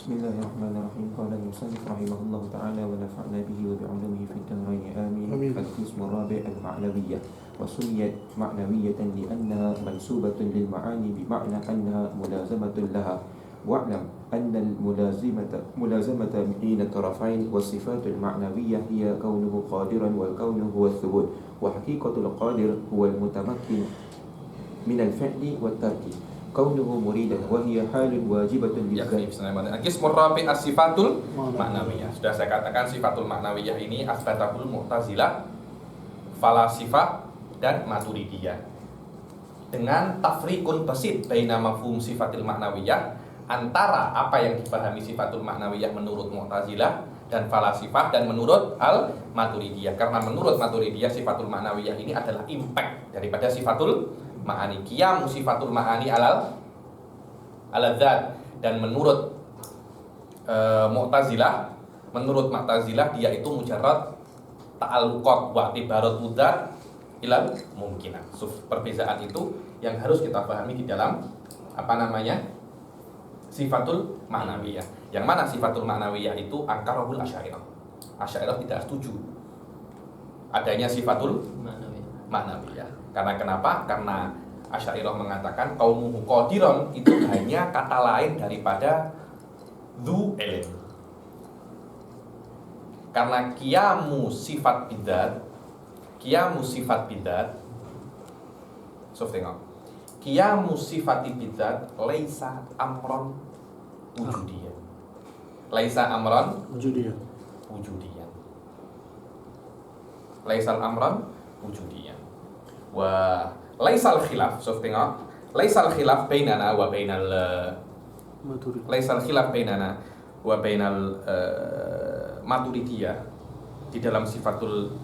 Bismillahirrahmanirrahim. Qala al-musannif rahimahullahu ta'ala wa nafa'na bihi wa bi'ulumihi fid dharain amin. Al-qismu rabi' al-ma'nawiyyah wa summiyat ma'nawiyyatan li'annaha mansubatun lil ma'ani bi ma'na annaha mulazamatun laha. Wa'lam anna al-mulazamata min at-tarafain was sifatul ma'nawiyyah hiya kaunuhu qadiran wal kaunu huwa ath-thubut wa haqiqatul qadir huwa al-mutamakkin min al-fi'li wat tarki. Kaunuhu muridan wa hiya halun wajibatun lidzat. Al-qismur rabi' as-sifatul ma'nawiyah. Sudah saya katakan sifatul ma'nawiyah ini asbatabul mu'tazilah, falasifah dan maturidiyah. Dengan tafriqun basit baina mafhum sifatil ma'nawiyah, antara apa yang dipahami sifatul ma'nawiyah menurut mu'tazilah dan falasifah dan menurut al-maturidiyah. Karena menurut maturidiyah sifatul ma'nawiyah ini adalah impact daripada sifatul ma'ani, qiyamu sifatul ma'ani alal dzat. Dan menurut Mu'tazilah dia itu mujarrad ta'alluqat wa i'tibarat mudzat ilal mungkinah. Perbedaan itu yang harus kita pahami di dalam sifatul ma'nawiyah. Yang mana sifatul ma'nawiyah itu angkarahul asy'ariyah. Asy'ariyah tidak setuju adanya sifatul ma'nawiyah. Karena kenapa? Karena Asy'ariyah mengatakan qaumuhu qadiron itu hanya kata lain daripada dzu ilm. Karena qiyamu sifat bidzat, tengok. Qiyamu sifati bidzat laisa amron wujudiyan. Laisa amron wujudiyan. Laisal amron wujudiyan. Wa laisal khilaf, tengok. Laisal khilaf bainana wa bainal maturidiyah di dalam sifatul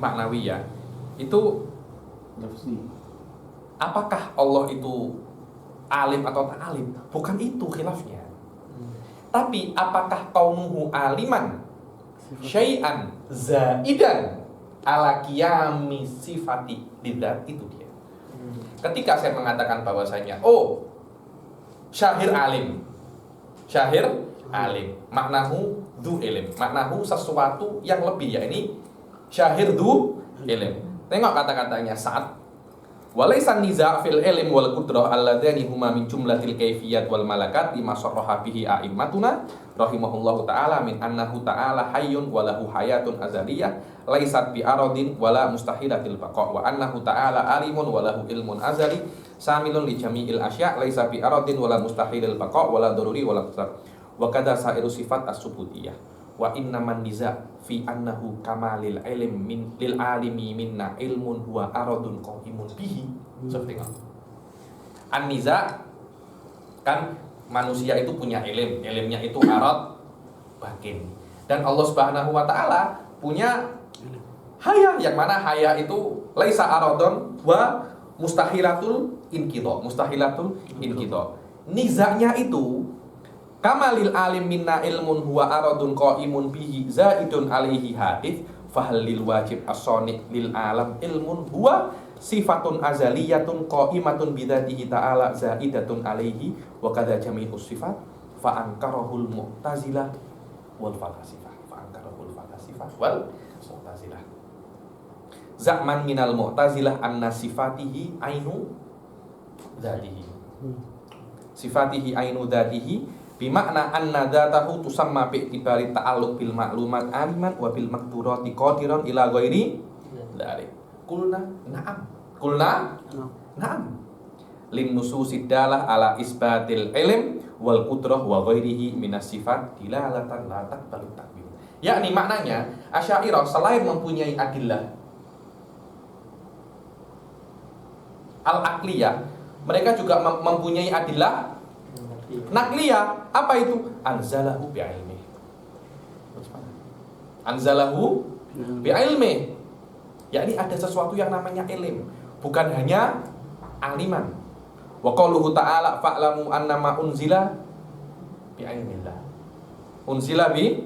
ma'nawiyah itu Nafsi. Apakah Allah itu alim atau tak alim? Bukan itu khilafnya. Tapi apakah kaunuhu aliman syai'an zaidan ala qiyami sifati lidzat, itu dia. Ketika saya mengatakan bahwasanya syahir alim, maknahu dzu ilm, maknahu sesuatu yang lebih, yakni syahir dzu ilm. Tengok kata-katanya saat walaysa niza' fil ilm wal qudrah alladzani huma min jumlatil kaifiyat wal malakat lima sarraha bihi a'immatuna rahimahullahu ta'ala min annahu ta'ala hayyun wa lahu hayatun azaliyah laisat bi aradin wala mustahilatil baqa wa annahu ta'ala alimun wa lahu ilmun azali samilun li jami'il asya' laisa bi aradin wala mustahilil baqa wala daruri wala qadar wa kadza sairu sifat as-subutiyah wa innaman niza' fi annahu kamalil ilm min lil alimi minna ilmun huwa aradun qa'imun bihi. Tengok. An-niza' kan manusia itu punya ilmnya itu arad batin. Dan Allah Subhanahu wa taala punya haya, yang mana haya itu laisa aradun wa mustahilatul inqidha. Nizanya itu kamalil alim minna ilmun huwa aradun qa'imun bihi zaidun alaihi hadits fahalil wajib as-sani' lil alam ilmun huwa sifatun azaliyatun qa'imatun bidzatihi ta'ala zaidatun alaihi wa kadza jami'us sifat fa ankarahul mu'tazilah wal falasifah wal mu'tazilah zaman minal mu'tazilah anna sifatihi ainu dzatihi bimakna anna dzatahu tusamma bi'tibari ta'alluq bil ma'lumat aliman wa bil maqdurati qadiran ila ghairi dzalik. Qulna na'am lin nususid dalah ala isbatil ilm wal qudrah wa ghairihi minas sifat dilalatan la taqbalu ta'wil. Yakni maknanya Asy'ariyah selain mempunyai adillah al-aqliyah, mereka juga mempunyai adillah nakliyah. Apa itu? Anzalahu bi'ilmi. Yakni ada sesuatu yang namanya ilm, bukan hanya aliman. Wa qauluhu ta'ala fa'lamu annama unzila bi'ilmillah. Unzila bi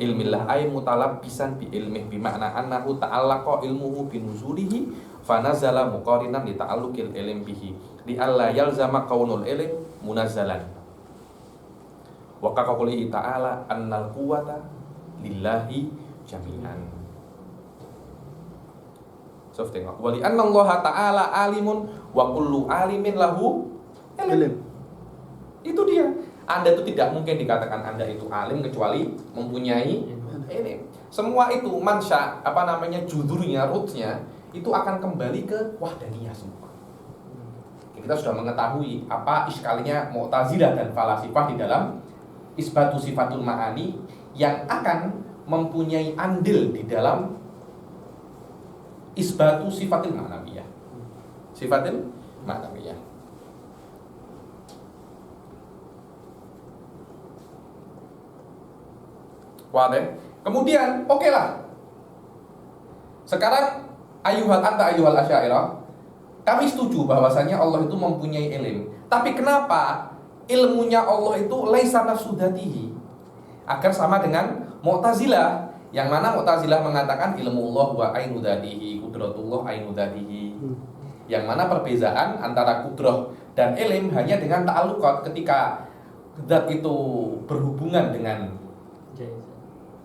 ilmillah ay mutalabbisan bi ilmih bi makna annahu ta'allaqa ilmuhu bi nuzulihi fa nazala muqarinan li ta'alluqil ilm bihi li alla yalzama qaulul ilm munazzalan. Wa kaqaulihi ta'ala annal quwwata lillahi jami'an. So tengok. Wa li anna Allah ta'ala alimun wa kullu alimin lahu ilm. Itu dia. Anda itu tidak mungkin dikatakan Anda itu alim kecuali mempunyai ilm. Semua itu mansya, judurnya, rootnya itu akan kembali ke wahdaniyah semua. Kita sudah mengetahui apa iskalinya Mu'tazilah dan falasifah di dalam isbatu sifatul ma'ani yang akan mempunyai andil di dalam isbatu sifatil ma'nawiyah. Sifatil ma'nawiyah. Wadah. Kemudian, oke lah. Sekarang ayuhal asy'ariyah, kami setuju bahwasanya Allah itu mempunyai ilmu. Tapi kenapa ilmunya Allah itu laisa nafsu dzatihi? Agar sama dengan Mu'tazilah, yang mana Mu'tazilah mengatakan ilmu Allah wa ainu dzatihi, qudratullah ainu dzatihi. Yang mana perbezaan antara kudrah dan ilm hanya dengan ta'alluqat, ketika zat itu berhubungan dengan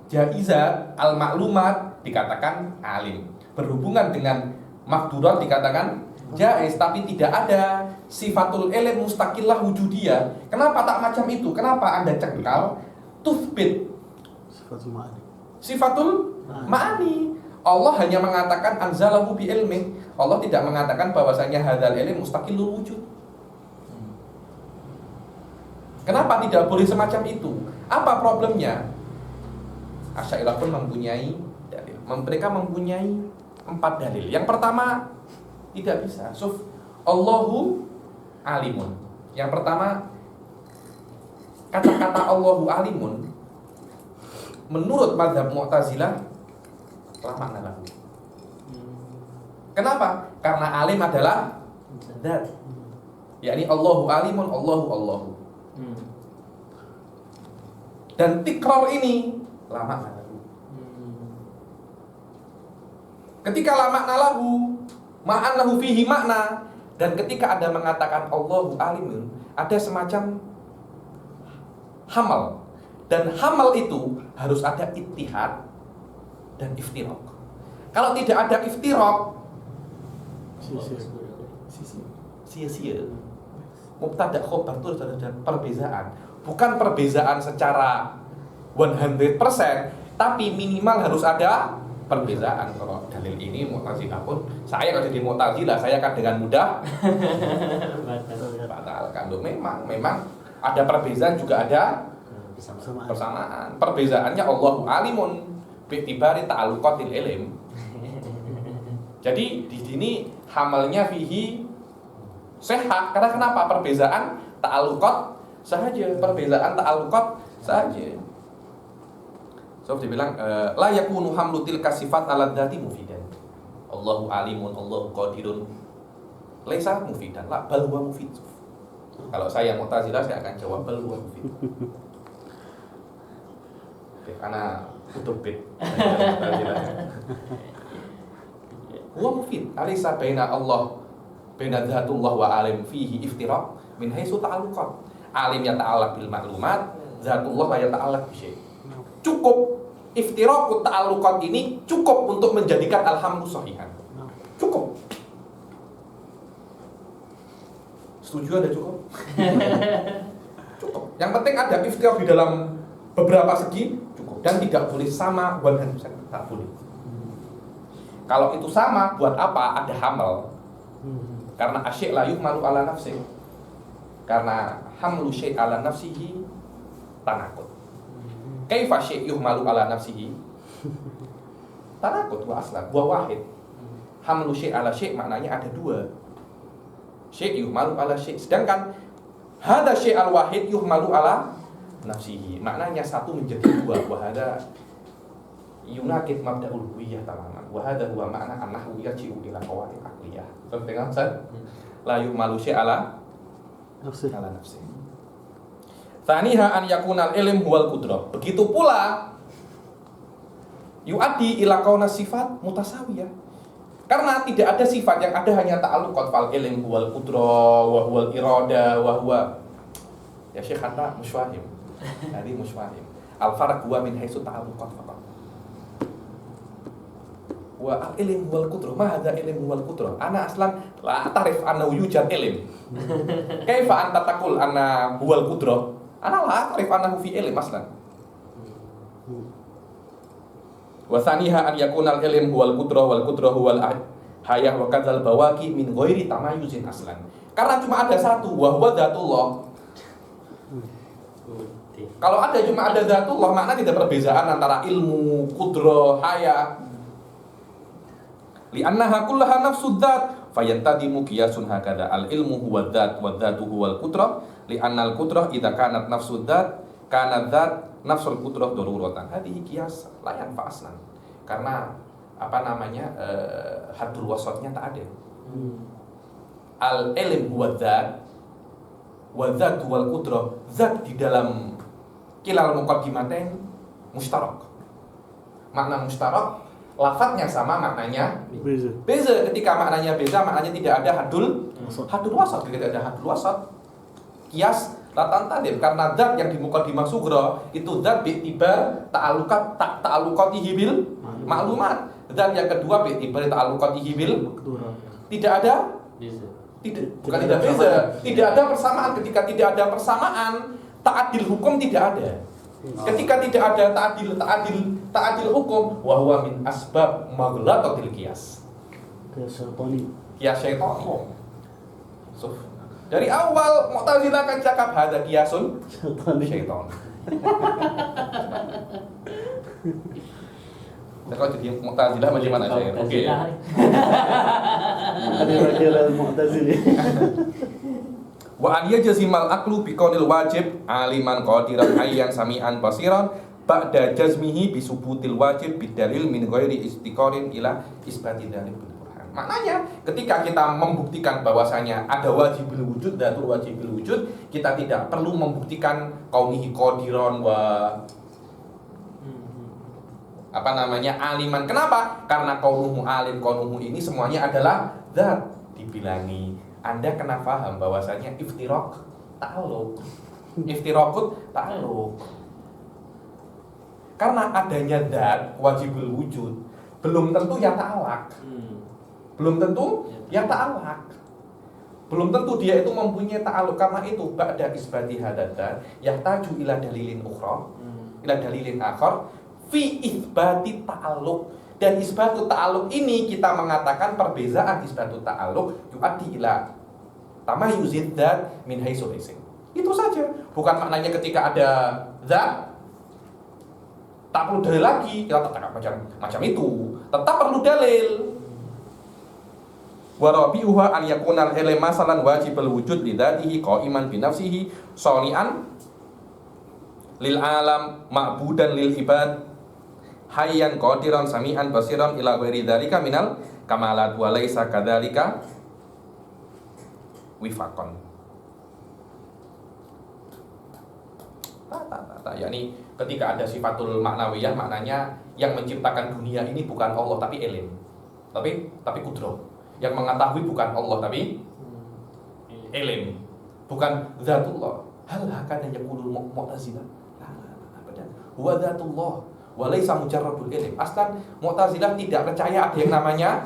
jaizat al-maklumat dikatakan alim, berhubungan dengan makdurat dikatakan jaiz, tapi tidak ada sifatul ilm mustaqillah wujudiyah. Kenapa tak macam itu? Kenapa Anda cengkal tuthbit sifatul ma'ani? Allah hanya mengatakan anzalahu bi ilmi. Allah tidak mengatakan bahwasanya hadzal ilm mustaqillul wujud. Kenapa tidak boleh semacam itu? Apa problemnya? Asy'ariyah pun mempunyai dalil. Mereka mempunyai 4 dalil. Yang pertama, tidak bisa. Allahu alimun. Yang pertama, kata-kata Allahu alimun menurut mazhab Mu'tazilah la makna lahu. Kenapa? Karena alim adalah zat. Yakni Allahu alimun, Allahu. Dan tikrar ini la makna lahu. Ketika la makna lahu, ma'annahu fihi makna, dan ketika ada mengatakan Allahu alimun, ada semacam hamal. Dan hamal itu harus ada ittihad dan iftiraq. Kalau tidak ada iftiraq, sia-sia. Mubtada khobar itu ada perbezaan. Bukan perbezaan secara 100%, tapi minimal harus ada perbezaan. Kalau dalil ini Mu'tazilah pun, saya kalau jadi Mu'tazilah, saya akan dengan mudah batalkan. Memang ada perbezaan juga ada persamaan. Perbezaannya Allahu alimun bi'tibari ta'alluqatil ilm. Jadi di sini hamalnya fihi sehat. Karena kenapa? Perbezaan ta'alluqat saja, perbezaan ta'alluqat saja. So dibilang la yakunu hamlu tilka sifat ala dzati mufidan. Allahu alimun, Allahu qadirun. Laisa mufidan, la bal huwa mufid. Kalau saya Mu'tazilah, saya akan jawab bal huwa mufid. Karena utubit. Huwa mufid. Alaysa baina Allah baina dzatullah wa alim fihi iftiraq min haitsu ta'alluqat. Alim yata'allaq bil maklumat, dzatullah la yata'allaq bi syai'. Cukup iftiraqut ta'alluqat ini cukup untuk menjadikan alhamdu sahihan. Cukup. Setuju ada cukup? Cukup. Yang penting ada iftiraq di dalam beberapa segi cukup, dan tidak boleh sama 100%, tak boleh. Kalau itu sama, buat apa ada hamal? Karena asyik la yuhmalu ala nafsi. Karena hamlu syai' ala nafsihi tanakut. Kaifa syai' yuhmalu ala nafsihi? Tanakut wa aslan, wa wahid. Hamlu syai' ala syai' maknanya ada 2. Syai' yuhmalu ala syai'. Sedangkan hadza syai' al wahid yuhmalu ala nafsihi. Maknanya satu menjadi 2. Wa hadza yunakid mabda'ul huwiyah tamaman. Wa hadza huwa makna annahu yarji'u ila qawaid aqliyah. Tengok Ustaz? La yuhmalu syai' ala nafsi. Tsaniha an yakunal ilm huwal qudrah. Begitu pula yu'addi ila kauna sifat mutasawiyah. Karena tidak ada sifat, yang ada hanya ta'alluqat fal ilm huwal qudrah wa huwal irada wa huwa ya Syekh kata musyahim. Jadi musfahim. Al-farq huwa min haitsu ta'alluqat faqat. Wa al-ilm wal qudrah, ma hadza ilm wal qudrah? Ana aslan la ta'rif anna yujad ilm. Kaifa anta taqul anna huwal qudrah? Ana la ta'rif annahu fi ilm aslan. Wa thaniha an yakuna al-ilm huwal qudrah wal qudrah huwal hayah wa kadzal bawaqi min ghairi tamayuzin aslan. Karena cuma ada satu, wa huwa dzatullah. Kalau ada cuma ada dzatullah, makna tidak perbezaan antara ilmu, qudrah, hayah. Li'annaha kullaha nafsud dzat fayantadimu qiyasun hakadha al-ilmu huwa dzat wa dzatu huwal qudrah li'anna al-qudrah idza kanat nafsud dzat kana dzat nafsul qudrah daruratan. Hadhihi qiyas la yanfa aslan. Karena apa namanya haddul wasatnya tak ada. Al-ilm huwa dzat wa dzatu wal qudrah. Zat di dalam kilal muqaddimatain mustarak. Makna mustarak, lafadznya sama, maknanya beza. Ketika maknanya beza, maknanya tidak ada hadul wasat. Tidak ada hadul wasat. Kias latan tadib, karena zat yang di muqaddimah sughra itu zat bi'tibar ta'alluqatihi bil maklumat. Zat yang kedua bi'tibar ta'alluqatihi bil tidak ada beza. Bukan tidak beza, tidak ada persamaan. Ketika tidak ada persamaan, ta'adil hukum tidak ada. Ketika tidak ada ta'adil hukum, wa huwa min asbab maghlatatil qiyas. Qiyas syaitani. So, dari awal Mu'tazilah kan cakap hadza qiyasun syaitan. Nah, kalau jadi Mu'tazilah bagaimana saya? Oke. Ada kira Mu'tazilah. Wa an yajzimal aqlu biqaulil wajib aliman qadiran hayyan sami'an basiran ba'da jazmihi bisubutil wajib bidalil min ghairi istiqarin ila isbati dzalik bil burhan. Maknanya ketika kita membuktikan bahwasanya ada wajibul wujud, datul wajibul wujud, kita tidak perlu membuktikan kaunihi qadiran wa apa namanya aliman. Kenapa? Karena kaunuhu alim, kaunuhu ini semuanya adalah zat. Dibilangi Anda kena paham bahwasanya iftiraq ta'alluq. Iftiraqut ta'alluq. Karena adanya zat wajibul wujud, belum tentu ya ta'alaq. Belum tentu ya ta'alaq. Belum tentu dia itu mempunyai ta'alluq. Karena itu ba'da isbati hadzat yahtaju ila dalilin ukhra, ila dalilin akhar fi isbati ta'alluq. Dan isbatu ta'alluq ini kita mengatakan perbezaan isbatu ta'alluq yu'addi ila tamayuzid dzat min haitsu laysa. Itu saja. Bukan maknanya ketika ada zat tak perlu dalil lagi, kita tetap macam itu. Tetap perlu dalil. Wa rabi'uha an yakuna al-ilm masalan wajibul wujud li dzatihi qa'iman bi nafsihi shani'an lil alam ma'budan lil ibad hayyan qadiran sami'an basiran ila ghairi dzalika minal kamalat wa laisa kadzalika wifaqan. yakni ketika ada sifatul maknawiyah, maknanya yang menciptakan dunia ini bukan Allah tapi ilm. Tapi kudrah. Yang mengetahui bukan Allah tapi ilm. Bukan zatullah. Hal hakana yaqulul Mu'tazilah. Huwa dzatullah wa laisa mujarradul ilm. Aslan Mu'tazilah tidak percaya ada yang namanya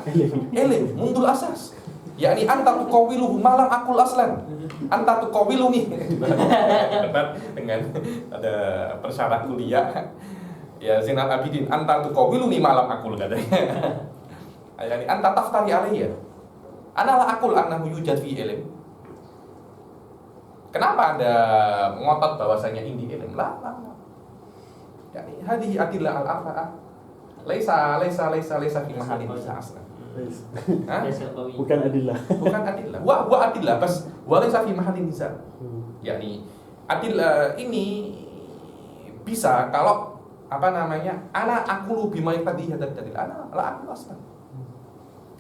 ilm, mundul asas. Yakni anta tuqawiluhu malam akul aslan. Anta tuqawiluni. Dengan ada persyarat kuliah. Ya Zainal Abidin, anta tuqawiluni malam akul katanya. Yani anta taftari alayya. Ana la aqul annahu yujad fi ilm. Kenapa Anda ngotot bahwasanya ini ilm? La. Yani hadhihi adillah al-arba'ah. Laisa fi mahallin aslan. Bukan adillah. Bukan adillah. Wa adillah bas wa laisa fi mahallin nizar. Yani adillah ini bisa kalau apa namanya? Ana aqulu bima yaqtadi hadad dalil. Ana la aqulu aslan.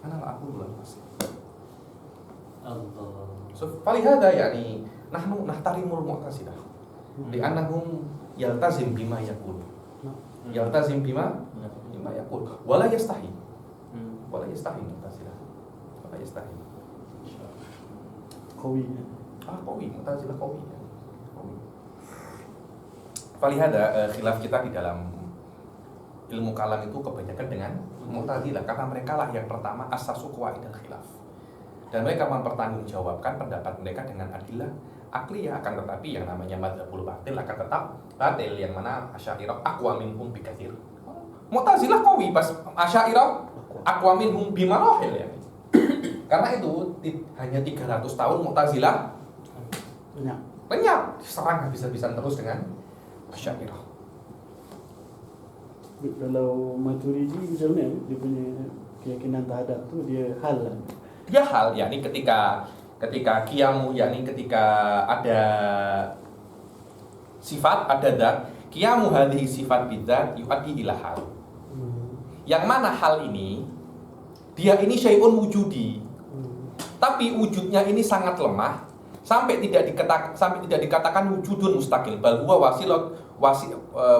Ana la aqulu aslan. Allah. So, falihada yani nahnu nahtarimul Mu'tazilah. Li'annahum yaltazim bima yaqul. Yaltazim bima yaqul. Wala yastahi. Wala yastahi Mu'tazilah. Wala yastahi. Qawi. Qawi Mu'tazilah qawi. Falihada khilaf kita di dalam ilmu kalam itu kebanyakan dengan Mu'tazilah, karena mereka lah yang pertama asasu qawaidul khilaf. Dan mereka mempertanggungjawabkan pendapat mereka dengan adillah akliyah, akan tetapi yang namanya madzhabul batil akan tetap batil, yang mana Asy'ariyah aqwa minhum bikatsir. Mu'tazilah qawi, pas Asy'ariyah aqwa minhum bimarahil ya. Karena itu hanya 300 tahun Mu'tazilah lenyap, diserang habis-habisan terus dengan Asy'ariyah. Kalau Maturidi misalnya dia punya keyakinan terhadap tu dia hal lah. Dia hal, yakni ketika qiyamu, yakni ketika ada sifat, ada dzat, qiyamu hadhihi sifat bidzat yu'addi ila hal. Yang mana hal ini dia ini syai'un wujudi. Tapi wujudnya ini sangat lemah sampai tidak dikatakan wujudun mustaqil, bal huwa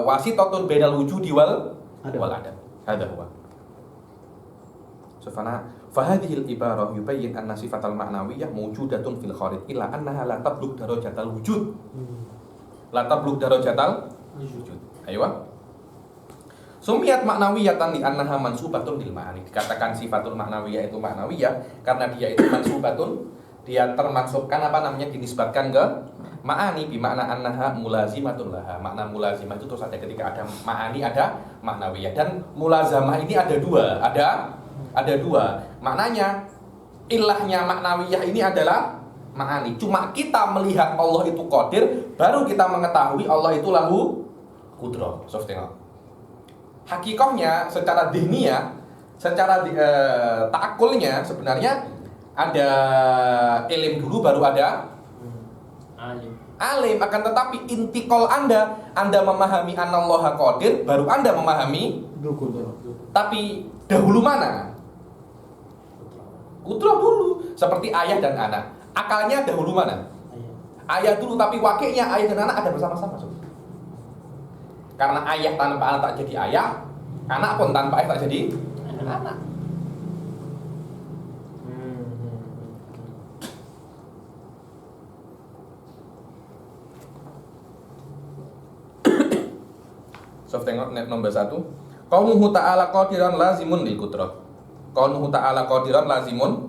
wasitatun bainal wujudi wal adam. Hada huwa. Sufana fahadhil ibarah yubayyin anna sifatal ma'nawiyyah mawjudatun fil kharij illa annaha la tablugh darajatal wujud. La tablugh darajatal wujud. Aywa. Sumiyat ma'nawiyatan li annaha mansubatun lil ma'ani. Dikatakan sifatul ma'nawiyah itu ma'nawiyah karena dia itu mansubatun, dia termaksudkan dinisbatkan ke ma'ani bi makna annaha mulazimatun laha. Makna mulazimah itu terus ada ketika ada ma'ani, ada ma'nawiyah. Dan mulazamah ini ada dua. Maknanya ilahnya ma'nawiyah ini adalah ma'ani. Cuma kita melihat Allah itu qadir, baru kita mengetahui Allah itu lahu qudrah. So, tengok. Hakikahnya secara diniyah, secara ta'akulnya sebenarnya ada ilim dulu baru ada alim. Akan tetapi intikal Anda memahami anallaha qadir, baru Anda memahami tapi dahulu mana? Qudrah dulu. Seperti ayah dan anak. Akalnya dahulu mana? Ayah dulu, tapi wakilnya ayah dan anak ada bersama-sama. Karena ayah tanpa anak tak jadi ayah, anak pun tanpa ayah tak jadi anak. So, tengok nomor 1. Qauluhu ta'ala qadiran lazimun lil qudrah. Qauluhu ta'ala qadiran lazimun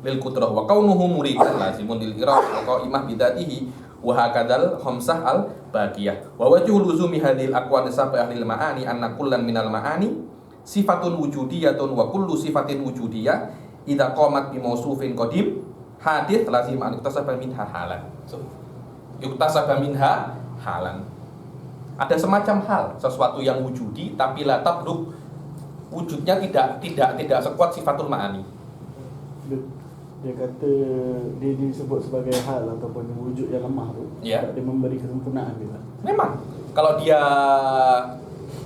lil qudrah wa qaunuhu muridan lazimun lil irad wa qaimah bidatihi wa hakadzal khamsah al baqiyah. Wa wajhu luzumi hadhil aqwan sab'i ahli al-ma'ani anna kullan minal ma'ani sifatun wujudiyatun wa kullu sifatin wujudiyah idza qamat bi mausufin qadim hadits lazim an yuktasaba minha halan. Yuktasaba minha halan. Ada semacam hal, sesuatu yang wujudi tapi la tablugh, wujudnya tidak sekuat sifatul ma'ani. Dia kata dia disebut sebagai hal ataupun wujud yang lemah tu, dia memberi kesempurnaan dia. Memang kalau dia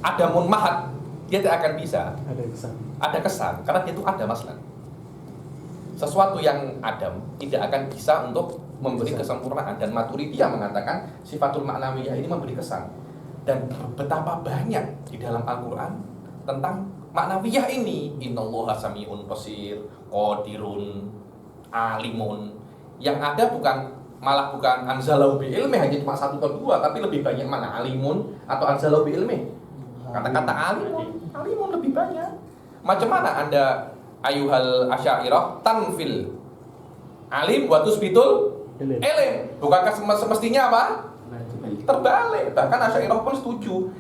ada munmahat, dia tidak akan bisa. Ada kesan karena dia itu ada masalah. Sesuatu yang adam tidak akan bisa untuk memberi kesempurnaan, dan Maturidiyah mengatakan sifatul ma'nawiyah ini memberi kesan. Dan betapa banyak di dalam Al-Quran tentang ma'nawiyah ini. Innallaha sami'un basir, qadirun, alimun. Yang ada bukan anzalahu bi ilmi hanya cuma 1 atau 2, tapi lebih banyak mana alimun atau anzalahu bi ilmi. Kata-kata alimun lebih banyak. Macam mana Anda ayuhal asy'ariyah tanfil alim wa tusbitul ilm? Bukankah semestinya apa? Terbalik. Bahkan asy'ariyah pun setuju.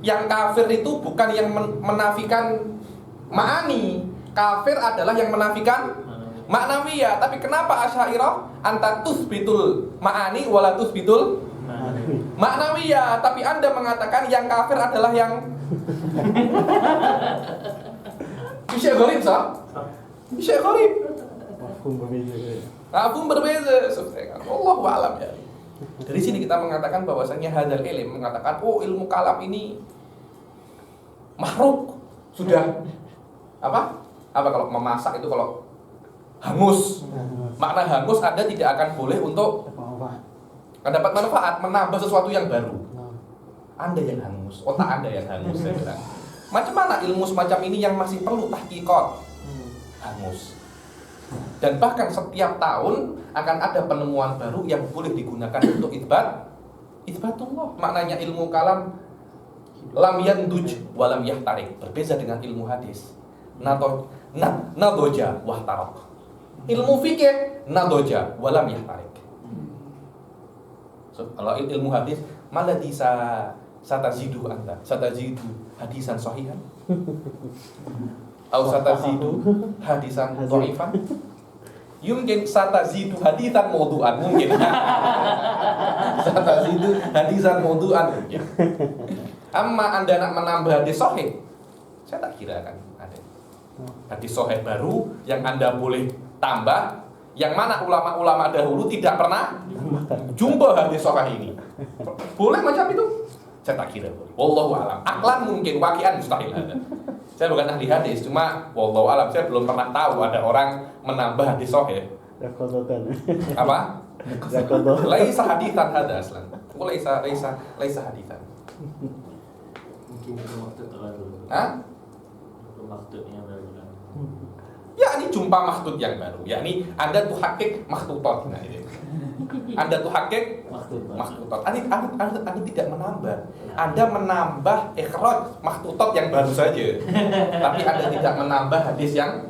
Yang kafir itu bukan yang menafikan ma'ani. Kafir adalah yang menafikan ma'nawiyah. Tapi kenapa asy'ariyah anta tusbitul ma'ani wala tusbitul ma'nawiyah, tapi Anda mengatakan yang kafir adalah yang bisa gharib sah? Bisa gharib. Mafhum berbeza. Allahu a'lam ya. Dari sini kita mengatakan bahwasanya hadzal ilm mengatakan ilmu kalam ini makhluk sudah apa kalau memasak itu kalau hangus, makna hangus Anda tidak akan boleh untuk dapat manfaat, menambah sesuatu yang baru. Anda yang hangus, otak Anda yang hangus. Saya bilang. Macam mana ilmu semacam ini yang masih perlu tahqiqat? Hangus. Dan bahkan setiap tahun akan ada penemuan baru yang boleh digunakan untuk itsbat Itsbatullah. Maknanya ilmu kalam lam yanduj wa lam yahtarik. Berbeza dengan ilmu hadis. Nadoja wahtarok. Ilmu fikih nadoja wa lam yahtarik. So, kalau ilmu hadis maladhi satazidu anta. Satazidu hadisan sahihan. Atau satazidu hadisan dhaifan. Mungkin satazidu hadisan maudu'an mungkin. Satazidu hadisan maudu'an mungkin. Amma Anda nak menambah hadis sahih, saya tak kira akan ada hadis sahih baru yang Anda boleh tambah, yang mana ulama-ulama dahulu tidak pernah jumpa hadis sahih ini. Boleh macam itu? Saya tak kira. Wallahu alam. Aklan mungkin, waqi'an mustahil ada. Saya bukan ahli hadis, cuma wallahu alam, saya belum pernah tahu ada orang menambah hadis sahih. Apa? Laisa haditsan hada aslan. Laisa haditsan. Mungkin itu maksud terlalu. Hah? Itu maksudnya baru kan. Ya, ini jumpa maksud yang baru. Ya, ini Anda tuh hakik makhtutot. Nah, ini. Anda tuh hakik makhtutot. Anda tidak menambah. Anda menambah ikhraj makhtutot yang baru saja. Tapi Anda tidak menambah hadis yang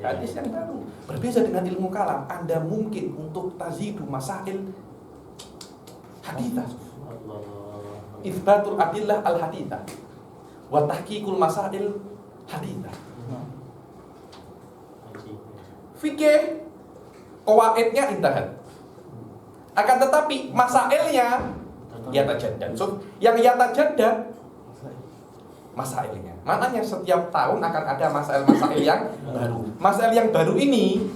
baru. Berbeza dengan ilmu kalam. Anda mungkin untuk tazidu masail hadithah. Itsbatul adillah al-hadithah wa tahqiqul masail hadithah. Fikih qawaidnya intahat. Akan tetapi masailnya yatajaddad. So, yang yatajaddad masailnya. Maknanya setiap tahun akan ada masail-masail yang baru. Masail yang baru ini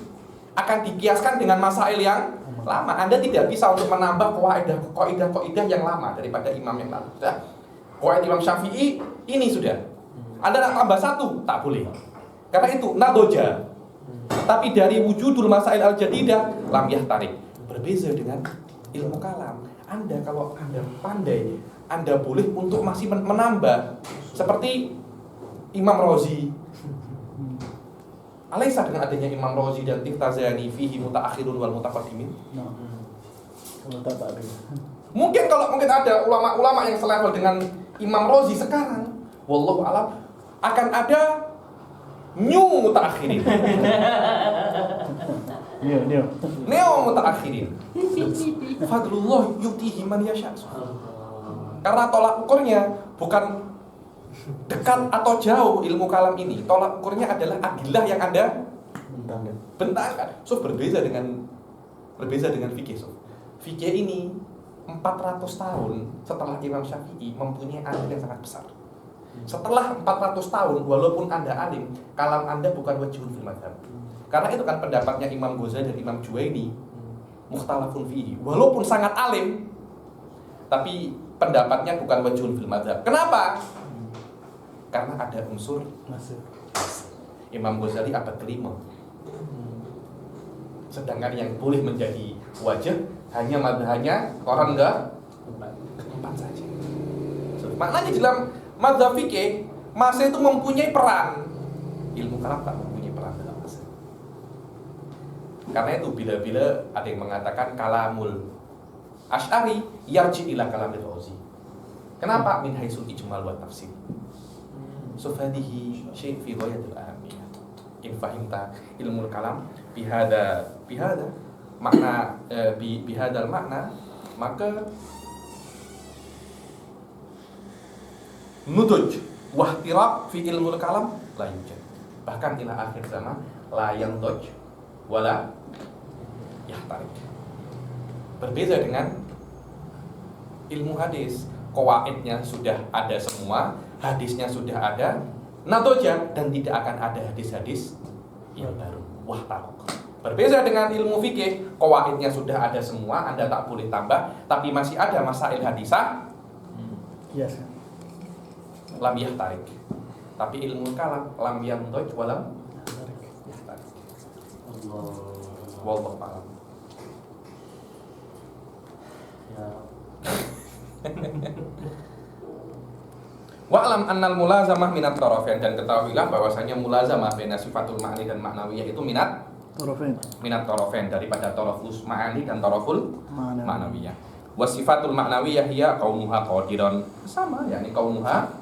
akan dikiaskan dengan masail yang lama. Anda tidak bisa untuk menambah kaidah yang lama daripada imam yang lalu. Sudah. Qawaid Imam Syafi'i ini sudah. Anda nak tambah satu, tak boleh. Karena itu nadoja. Tapi dari wujudul masail al-jadidah lam yahtarik. Berbeza dengan ilmu kalam. Anda kalau Anda pandai, Anda boleh untuk masih menambah. Seperti Imam Razi. Alaisa dengan adanya Imam Razi dan Tiftazani fihi mutaakhirun wal mutaqaddimin. Mungkin ada ulama-ulama yang selevel dengan Imam Razi sekarang, wallahu alam, akan ada new mutaakhirin. Neo mutaakhirin. Fadlullah yutihi man yasha. Karena tolak ukurnya bukan dekat atau jauh ilmu kalam ini. Tolak ukurnya adalah adillah yang Anda bentangkan. So berbeza dengan fikih. So, fikih ini 400 tahun setelah Imam Syafi'i mempunyai andil yang sangat besar. Setelah 400 tahun, walaupun Anda alim, kalam Anda bukan wajhun fil madhab. Karena itu kan pendapatnya Imam Ghazali dan Imam Juwaini, mukhtalafun fihi. Walaupun sangat alim, tapi pendapatnya bukan wajhun fil madhab. Kenapa? Karena ada unsur Imam Ghazali abad kelima. Sedangkan yang boleh menjadi wajah hanya madhabnya orang keempat saja. So, maknanya dalam madhab fikih masa itu mempunyai peran. Ilmu kalam tak mempunyai peran dalam masa. Karena itu bila-bila ada yang mengatakan kalamul Asy'ari yarji ila kalamil Razi. Kenapa? Min haitsul ijmal wa tafsir. Sufadihi syai' fi ghayatil ahamiyah. In fahimta ilmu kalam bihada makna bihadal makna, maka nuduj wahtirab fi ilmu kalam la yujad. Bahkan ila akhir zaman la yanduj wala yahtarik. Berbeza dengan ilmu hadis, qawaidnya sudah ada semua, hadisnya sudah ada, nadoja, dan tidak akan ada hadis-hadis yang baru. Wah, takut. Berbeza dengan ilmu fikih, qawaidnya sudah ada semua, Anda tak boleh tambah, tapi masih ada masail hadisah. Yes. Lam yahtarik. Tapi ilmu kalam lam yandoj walam yahtarik. Wallahu a'lam. Ya. Wa'lam annal mulazamah minat tarafain, dan ketahuilah bahwasanya mulazamah baina sifatul ma'ani dan ma'nawiyah itu minat tarafain, daripada tarafus ma'ani dan taraful ma'nawiyah. Wasifatul ma'nawiyah hiya kaunuha qadiran. Sama, yakni kaunuha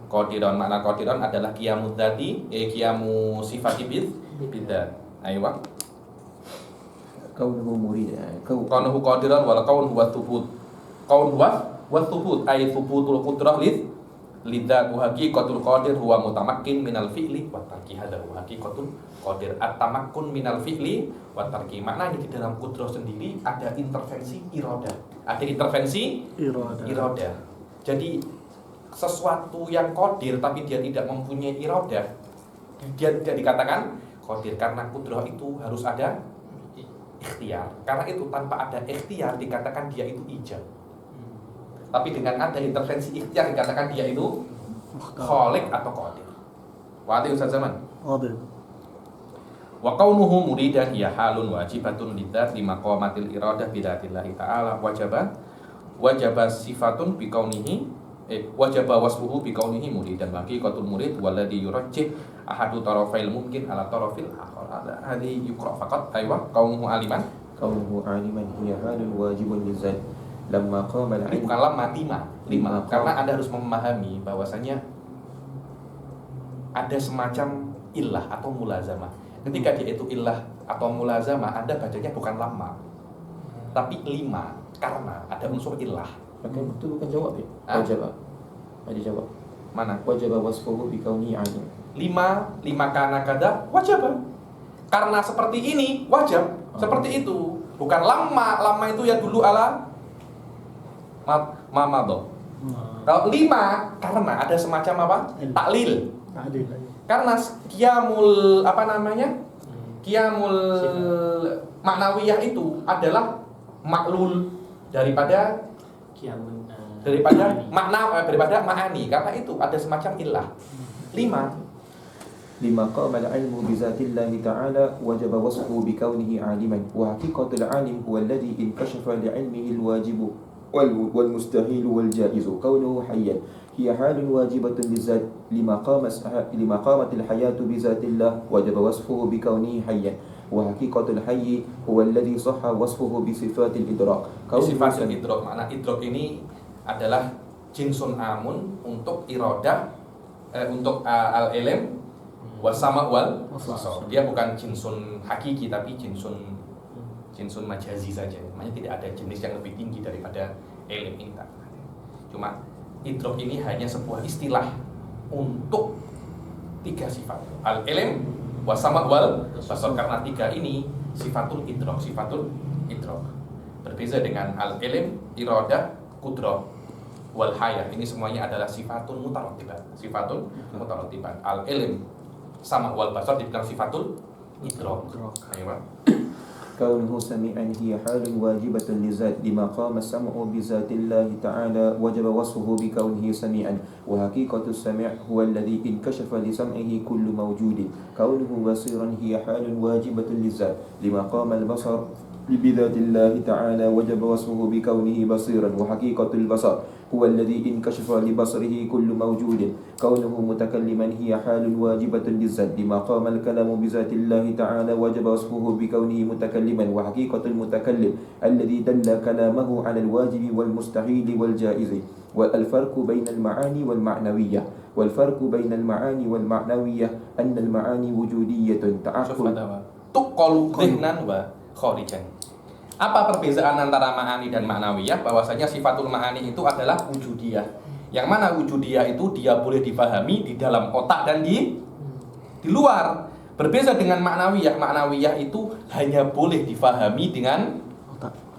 qadiran. Makna qadiran adalah qiyamu dzati, qiyamu sifati bidzat. Ayo. Kaunuhu murid. Kaunuhu qadiran wal kaun huwa tsubut. Kaun huwa tsubut ay tsubutul qudrah lidzat wa haqiqatul qadir huwa mutamakkin minal fi'li wa tarki. Hadza huwa haqiqatul qadir. At-tamakkun minal fi'li wa tarki. Maknanya di dalam qudrah sendiri ada intervensi iradah. Ada intervensi iradah. Jadi sesuatu yang qadir tapi dia tidak mempunyai iradah, dia tidak dikatakan qadir, karena qudrah itu harus ada ikhtiar. Karena itu tanpa ada ikhtiar dikatakan dia itu ijab. Tapi dengan ada intervensi ikhtiar dikatakan dia itu khaliq atau qadir. Wa Ustaz Zaman. Qadir. Wa kaunuhu muridan hiya halun wajibatun lidzat li maqamatil iradah bi dzatillahi ta'ala wajaba sifatun bi kaunihi wajaba wasfuhu bi kaunihi muridan. Haqiqatul murid walladhi yurajjih ahadu tarafail mungkin ala tarafil akhar. Hadi yuqra faqat. Aywa kaunuhu aliman. Kaunuhu aliman hiya halun wajibun lidzat lamma qama Ini bukan lima. Karena Anda harus memahami bahwasanya ada semacam illah atau mulazamah. Ketika dia itu illah atau mulazamah, Anda bacanya bukan lama, tapi 5, karena ada unsur illah. Maka betul bukan jawab ya? Wajib. Ada jawab. Mana? Wajib wasfuhu bi kauni alim. 5 karena kada wajib. Karena seperti ini wajib, seperti itu. Bukan lama itu ya dulu ala mamado. Kalau 5 karena ada semacam apa? Taklil. Karena qiyamul qiyamul ma'nawiyah itu adalah maklul daripada ma'ani, karena itu ada semacam illah. 5 lima qama al-ilmu bi zatillahi ta'ala wajaba wasfuhu bi kaunihi aliman wa haqiqatul alim huwa alladhi inkashafa li 'ilmihi al-wajib wal mustahil wal jaiz kaunuhu hayyan hiya halun wajibatun lizat lima qamatil hayatu bi zatillah wajaba wasfuhu bi kaunihi hayyan wa haqiqatul hayy huwa alladhi sahha wasfuhu bi sifatil idrak. Sifatil idrak, makna idrak ini adalah jinsun amun untuk iradah, untuk al-ilm wasama wal basar. Dia bukan jinsun hakiki tapi jinsun majazi saja. Makanya tidak ada jenis yang lebih tinggi daripada ilm ini. Cuma idrak ini hanya sebuah istilah untuk 3 sifat. Al-ilm wasama wal basar, karena 3 ini sifatul idrak. Berbeza dengan al-ilm, iradah, qudrah wal hayah. Ini semuanya adalah sifatul mutarattibat. Al-ilm sama wal basar dibilang sifatul idrak. Ayo, Pak. كونه سميعا هي حال واجبة لذات لما قام السمع بذات الله تعالى وجب وصفه بكونه سميعا وحقيقة السمع هو الذي انكشف لسمعه كل موجود كونه بصيرا هي حال واجبة للذات لما قام البصر بذات الله تعالى وجب وصفه بكونه بصيرا وحقيقة البصر هو الذي انكشف لبصره كل موجود كونه متكلما هي حال واجبة للذات لما قام الكلام بذات الله تعالى وجب وصفه بكونه متكلما وحقيقة المتكلم الذي دل كلامه على الواجب والمستحيل والجائز والفرق بين المعاني والمعنوية أن المعاني وجودية تعقل تقل ذهنا وخارجا. Apa perbedaan antara ma'ani dan ma'nawiyah? Bahwasanya sifatul ma'ani itu adalah wujudiyah. Yang mana wujudiyah itu dia boleh dipahami di dalam otak dan di luar. Berbeza dengan ma'nawiyah. Ma'nawiyah itu hanya boleh dipahami dengan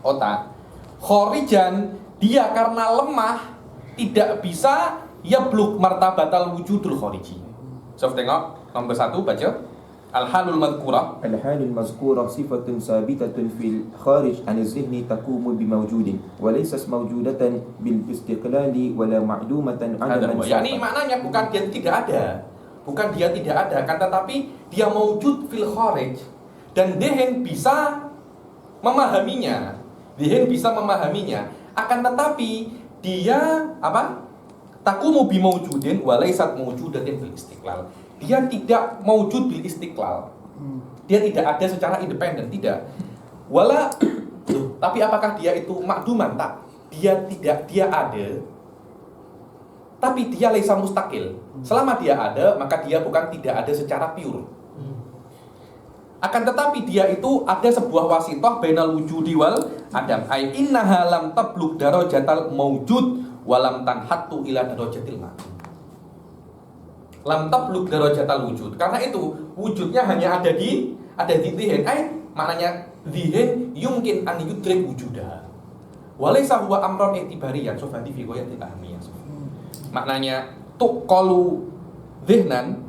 otak. Kharijan, dia karena lemah tidak bisa yablugh martabatal wujudul khariji. So, tengok nomor 1 baca. Al-halul madhkurah. Al-halul mazkurah sifatun sabitatun fil kharij an az-zihni taqumu bimawjudin wa laysat mawjudatan bil istiqlali wala ma'dumatan 'adaman. Yani maknanya bukan dia tidak ada. Bukan dia tidak ada, kan, tetapi dia mawjud fil kharij dan dehen bisa memahaminya. Akan tetapi dia apa? Taqumu bimawjudin wa laysat mawjudatin bil istiqlal. Dia tidak mawjud bil istiqlal. Dia tidak ada secara independen, tidak. Tapi apakah dia itu makduman? Tak. dia ada, tapi dia laisa mustaqil. Selama dia ada, maka dia bukan tidak ada secara pure. Akan tetapi dia itu ada sebuah wasithah bainal wujudi wal adam. Ai innaha lam tablugh darajatal maujud wa lam tanhattu ila darajatil ma'dum. Lam tablugh darajatal wujud. Karena itu wujudnya hanya ada di dhihin. Maknanya dhihin yumkin an yudrik wujudah. Walaysa huwa amron i'tibariyan sofadi fi ghayatil ahmiyah. Maknanya tuqalu dhihnan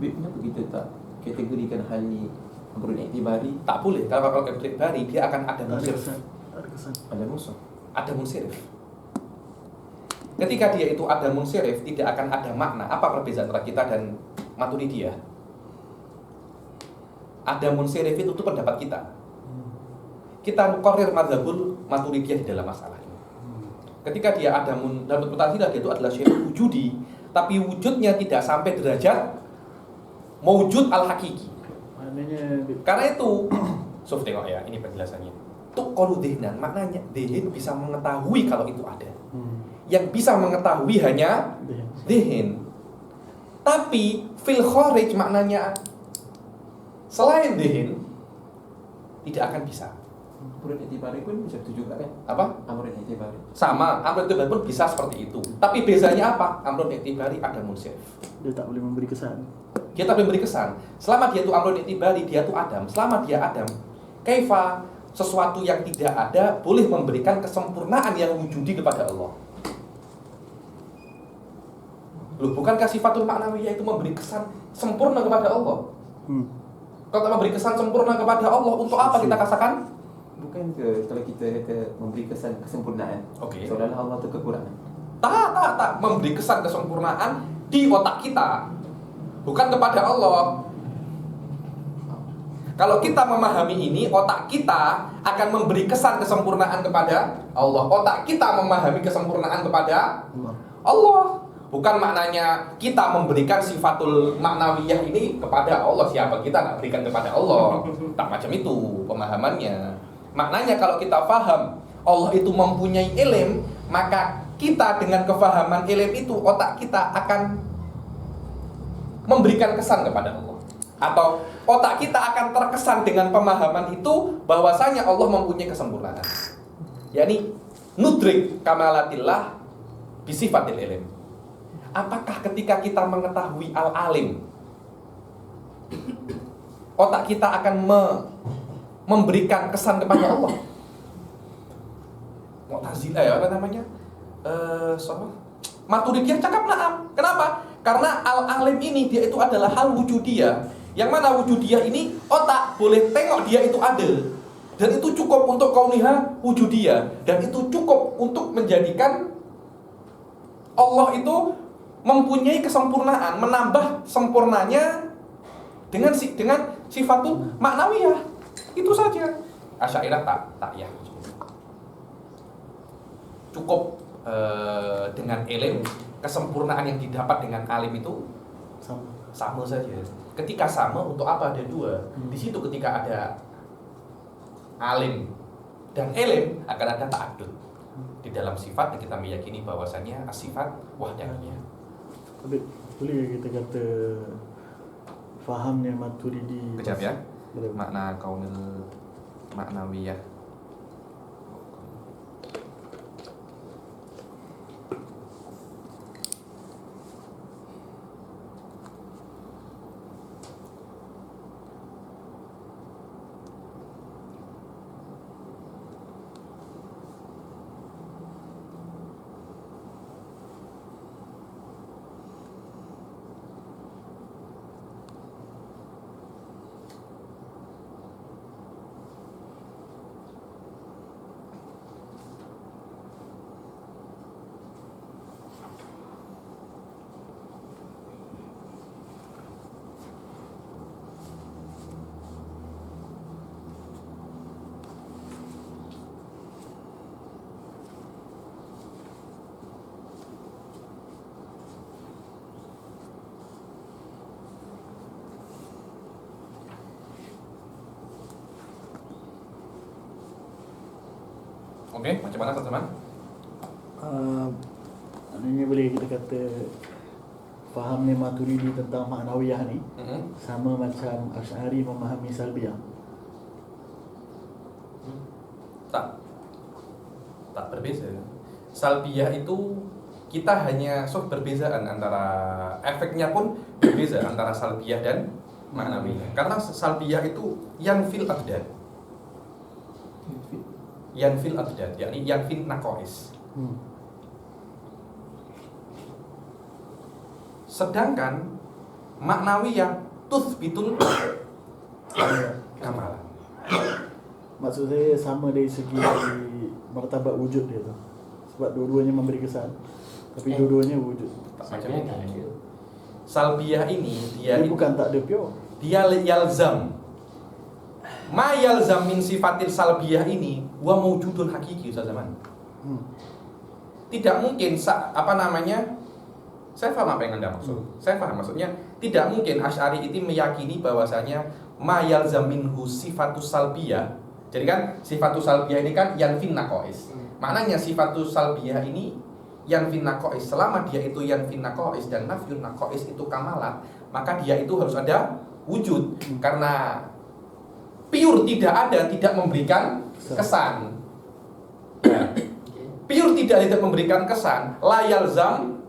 kenapa kita tak kategorikan hal ni amrun i'tibari? tak boleh. Kalau i'tibari dia akan ada munsirif. Ada musuh. Ada munsirif. Ketika dia itu ada munsirif, tidak akan ada makna. Apa perbedaan antara kita dan Maturidiyah? Ada munsirif itu pendapat kita. Kita nuqarrir madzhabul Maturidiyah di dalam masalah ini. Ketika dia ada dalam Mu'tazilah, dia itu adalah syai'un wujudi, tapi wujudnya tidak sampai derajat maujud al-hakiki. Karena itu, Sof tengok ya, ini penjelasannya. Tuqalu dhihnan, maknanya dhihin bisa mengetahui kalau itu ada. Yang bisa mengetahui hanya dhihin. Tapi fil kharij maknanya selain dhihin tidak akan bisa. Amrun i'tibari pun bisa itu juga kan? Apa? Amrun i'tibari. Sama, amrun i'tibari pun bisa seperti itu. Tapi bezanya apa? Amrun i'tibari ada munsirif. Dia tak boleh memberi kesan. Dia tak memberi kesan. Selama dia itu amrun i'tibari, dia itu adam. Selama dia adam, kaifa sesuatu yang tidak ada boleh memberikan kesempurnaan yang wujudi kepada Allah. Loh, bukankah sifatul ma'nawiyah itu memberi kesan sempurna kepada Allah? Kalau tak memberi kesan sempurna kepada Allah, untuk apa kita katakan? Bukan ke kalau kita memberi kesan kesempurnaan. Oke. Seolah-olah Allah itu kekurangan. Tak. Memberi kesan kesempurnaan di otak kita, bukan kepada Allah. Kalau kita memahami ini, otak kita akan memberi kesan kesempurnaan kepada Allah. Otak kita memahami kesempurnaan kepada Allah. Bukan maknanya kita memberikan sifatul maknawiyah ini kepada Allah. Siapa kita nak berikan kepada Allah? Tak macam itu pemahamannya. Maknanya kalau kita faham Allah itu mempunyai ilm, maka kita dengan kefahaman ilm itu, otak kita akan memberikan kesan kepada Allah. Atau otak kita akan terkesan dengan pemahaman itu bahwasanya Allah mempunyai kesempurnaan. yakni nudrik kamalatillah bisifatil ilm. Apakah ketika kita mengetahui al-alim, otak kita akan memberikan kesan kepada Allah? Mu'tazilah ya, apa namanya? Maturidiyah cakap na'am. Kenapa? Karena al-alim ini dia itu adalah hal wujudiyah. Yang mana wujudiyah ini otak boleh tengok dia itu ada. Dan itu cukup untuk kauniha wujudiyah. Dan itu cukup untuk menjadikan Allah itu mempunyai kesempurnaan, menambah sempurnanya dengan sifatul maknawiyah. Itu saja. Asy'ariyah tak ya. Cukup dengan ilmu, kesempurnaan yang didapat dengan alim itu sama saja. Ketika sama, untuk apa ada dua? Di situ ketika ada alim dan ilm akan ada ta'addud. Di dalam sifat kita meyakini bahwasanya sifat wahdaniyah. Tapi boleh kita kata fahamnya Maturidi. Kejap ya. Makna kaunil maknawiyah. Oke, macam mana teman-teman? Maknanya boleh kita kata faham ni Maturidi tentang maknawiyah ni sama macam Asy'ari memahami salbiyah. Tak berbeza. Salbiyah itu kita hanya berbezaan antara efeknya pun berbeza antara salbiyah dan maknawiyah. Karena salbiyah itu yang fil abdad, yakni yang fil naqais. Sedangkan maknawiyah tuthbitul kamalan. Maksud saya sama dari segi martabat wujud dia tu. Sebab dua-duanya memberi kesan. Tapi dua-duanya wujud. Macam ini. Salbiyah ini dia bukan tak ada pure. Dia yalzam. Ma yalzam min sifatil salbiyah ini wa mawjudun hakiki Ustaz Zaman. Tidak mungkin saya paham apa yang Anda maksud. Saya paham maksudnya tidak mungkin Asy'ari itu meyakini bahwasanya ma yalzam minhu sifatus salbiyah. Jadi kan sifatus salbiyah ini kan yanfin naqais. Maknanya sifatus salbiyah ini yanfin naqais, selama dia itu yanfin naqais dan nafyun naqais itu kamalat, maka dia itu harus ada wujud. Karena pure tidak ada tidak memberikan kesan. Pure tidak memberikan kesan, la yalzam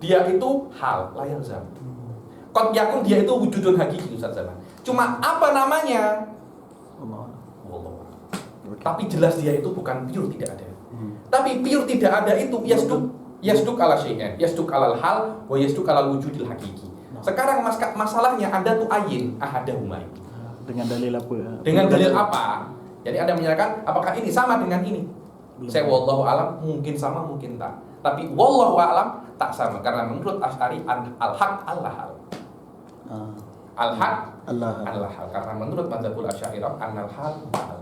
dia itu hal, la yalzam. Qad yakun dia itu wujudun hakiki Ustaz Zaman. Cuma apa namanya? Tapi jelas dia itu bukan pure tidak ada. Tapi pure tidak ada itu yasduk ala syai'an, yasduk alal hal wa yasduk alal wujudil hakiki. Sekarang masalahnya Anda tuh ayin ahadahuma. Dengan dalil apa? Dengan dalil apa? Jadi Anda menyatakan apakah ini sama dengan ini? Saya wallahu alam mungkin sama mungkin tak. Tapi wallahu alam tak sama karena menurut Asy'ari al-haq al-hal. Al-haq al-hal karena menurut mazhabul Asy'ariyah an-hal muhal.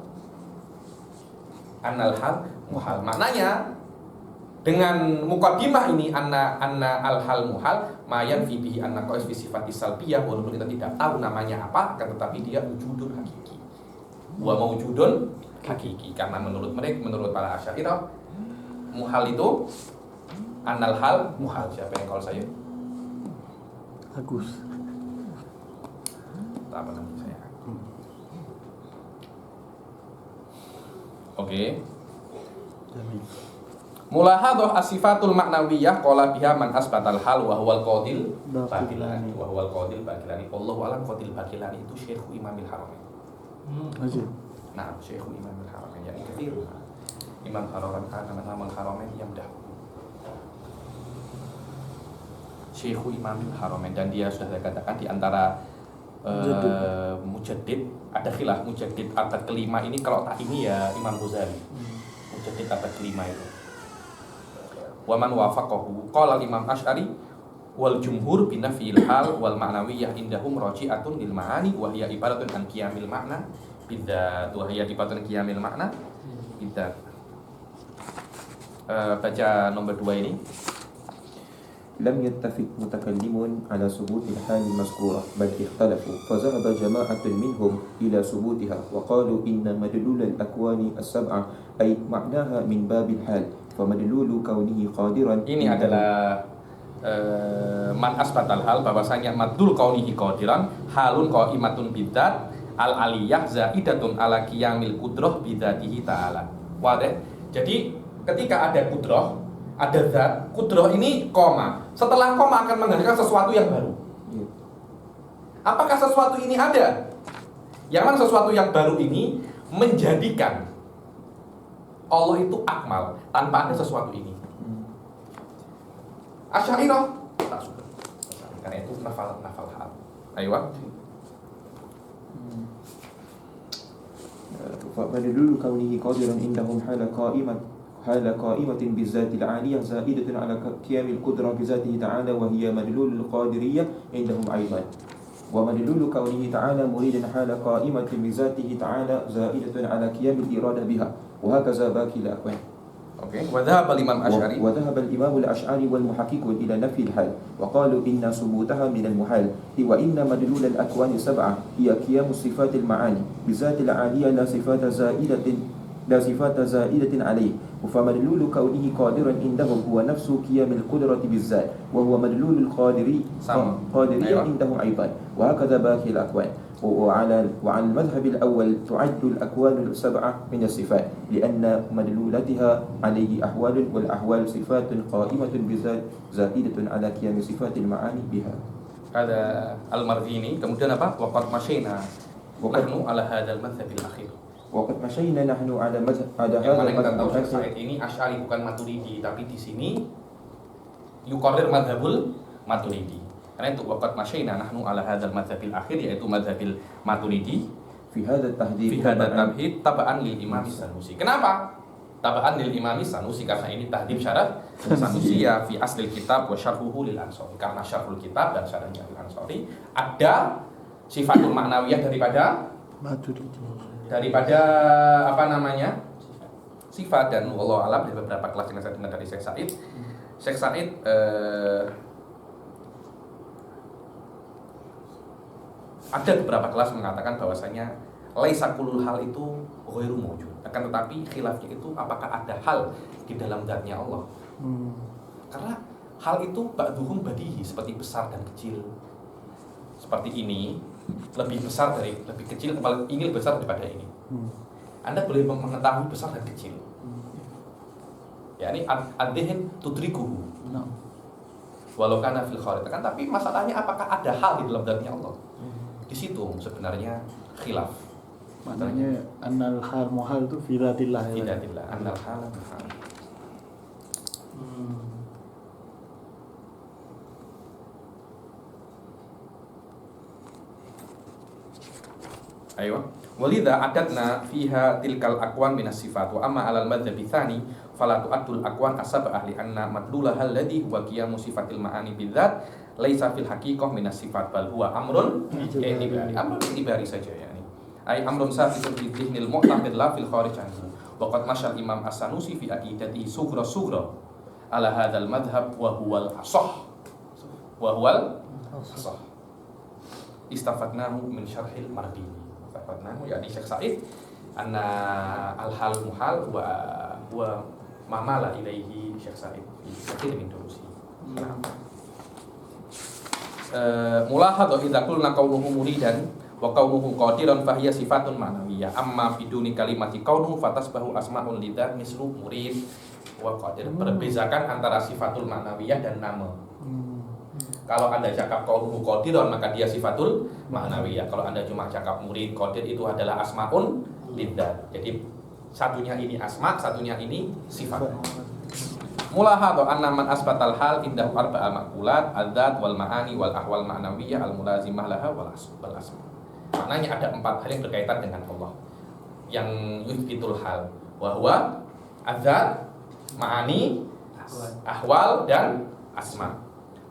An-hal muhal. Maknanya dengan muqaddimah ini anna al-hal muhal mayan fi bihi anna qais fi sifati salbiyah, walaupun kita tidak tahu namanya apa akan tetapi dia wujudun hakiki. Wa mawjudun hakiki karena menurut para Asy'ariyah muhal itu annal hal muhal. Siapa yang call saya? Agus. Apa nanti saya? Oke. Mulahadhah as-sifatul ma'nawiyah qala biha man asbatal hal wa huwal qadil Baqilani wallahu alam. Qadil Baqilani itu Syekh Imamil Haramain. Nah, Syekh Imamil Haramain yang kathir. Imam Haramain yang dahulu. Syekh Imamil Haramain, dan dia sudah saya katakan di antara mujaddid, ada khilaf mujaddid abad kelima ini, kalau tak ini ya Imam Ghazali. Mujaddid abad kelima itu. Wa man wafaqahu qala Imam Asy'ari wal jumhur binafil hal wal ma'nawiyah indahum raji'atun lil ma'ani wa hiya ibaratun an qiyamil ma'na bidzat wa hiya ibaratun qiyamil ma'na bidzat. Baca nomor 2 ini. لم يتفق متكلمون على ثبوت الحال المذكورة بل اختلفوا فذهب جماعة منهم إلى ثبوتها وقالوا إن مدلول الأكوان السبعة أي معناها من باب الحال فمدلول كونه قادرا. Ini adalah man asbatal hal, bahwasanya madlul kaunihi qadiran halun qaimatun bidzat al aliyah zaidatun ala qiyamil qudrah bidzatihi ta'ala. Wadah. Jadi ketika ada qudrah, ada zat, qudrah ini koma. Setelah koma akan menghasilkan sesuatu yang baru. Apakah sesuatu ini ada? Yang mana sesuatu yang baru ini menjadikan Allah itu akmal tanpa ada sesuatu ini. Asy'ariyah tak suka. Karena itu nafal hal. Ayo. فمدلول كونه قادرا عندهم حال قائمة بالذات العالية زائدة على قيام القدرة بذاته تعالى وهي مدلول القادرية عندهم أيضا ومدلول كونه تعالى مريدا حال قائمة بذاته تعالى زائدة على قيام الإرادة بها وهكذا باقي الأكوان. وذهب الإمام الأشعري والمحققون إلى نفي الحال وقالوا إن ثبوتها من المحال وإن مدلول الأكوان السبعة هي قيام صفات المعاني بذات العالية لا صفات زائدة لا صفات زائدة عليه. فمدلول كونه قادرا عندهم هو نفس قيام القدرة بالذات، وهو مدلول القادرية أيوة. عندهم أيضا، وهكذا باقي الأكوان. وعلى المذهب الأول تعد الأكوان السبعة من الصفات لأن مدلولتها عليه أحوال، والأحوال صفات قائمة بذات زائدة على قيام صفات المعاني بها. Ada Al-Mardini, kemudian apa? Waqad masyayna nahnu ala hadzal madhhabil akhir. وقد مشينا نحن على Yang mana kita tahu المذهب Syekh Said ini Asy'ari bukan Maturidi, tapi di sini yuqarrir madhabul Maturidi. Karena itu waqad masyayna nahnu ala hadzal madhhabil akhir, yaitu madhabil Maturidi في هذا التهذيب fi hadzal tabhid taba'an lil Imam Sanusi. Kenapa? Taba'an lil Imam Sanusi, karena ini tahdhib syarat Sanusi ya fi aslil kitab wa syarhuhu lil Ansari. Karena syarhul kitab dan syarahnya lil Ansari ada sifatul ma'nawiyah daripada apa namanya? Sifat. Dan wallahu alam, dari beberapa kelas yang saya dengar dari Syekh Said. Syekh Said ada beberapa kelas mengatakan bahwasanya laisa kulul hal itu ghairu mawjud. Akan tetapi khilafnya itu apakah ada hal di dalam zatnya Allah. Karena hal itu ba'duhum badihi, seperti besar dan kecil. Seperti ini lebih kecil, ini lebih besar daripada ini. Anda boleh mengetahui besar dan kecil. Ya, ini ad-dhihn tudrikuhu. Walau kana fil kharij. Kan tapi masalahnya apakah ada hal di dalam zatnya Allah? Di situ sebenarnya khilaf. Maknanya annal hal muhal itu fi dzatillah. Fi dzatillah, annal hal muhal. Ayo. Walidha adadna fiha tilkal aqwan minas sifat wa amma alal madzhabi tsani fala tu'addul aqwan asab ahli anna madlulah alladhi huwa qiyamu sifatil ma'ani bidzat laisa fil haqiqah minas sifat bal huwa amrun i'tibari saja ya ini. Ai amrun sabitun fi dhihnil mu'taqid la fil kharij anhu. Wa qad masyal Imam As-Sanusi fi aqidati sughra ala hadzal madhhab wa huwal asah. Istafatnahu min syarhil Mardini. yakni Syekh Said anna al-hal muhal wa mamala ilaihi Syekh Said fi min durusi. Mulahadha idza qulna qawluhu muridan wa qawluhu qadiran fa hiya sifatun ma'nawiyyah amma biduni kalimati qawluhu fatasbahu asma'un lidzat mislu murid wa qadir. Berbezakan antara sifatul ma'nawiyyah dan nama. Kalau Anda cakap qawluhu qadiran maka dia sifatul ma'nawiyah. Kalau Anda cuma cakap murid qadir itu adalah asmaun lidzat. Jadi satunya ini asma, satunya ini sifat. Mulahadha anna man asbatal hal indahu arba'a maqulat adzat wal ma'ani wal ahwal ma'nawiyah al mulazimah laha wal asma. Maknanya ada 4 hal yang berkaitan dengan Allah yang yuthbitul hal wa huwa adzat, ma'ani, ahwal dan asma.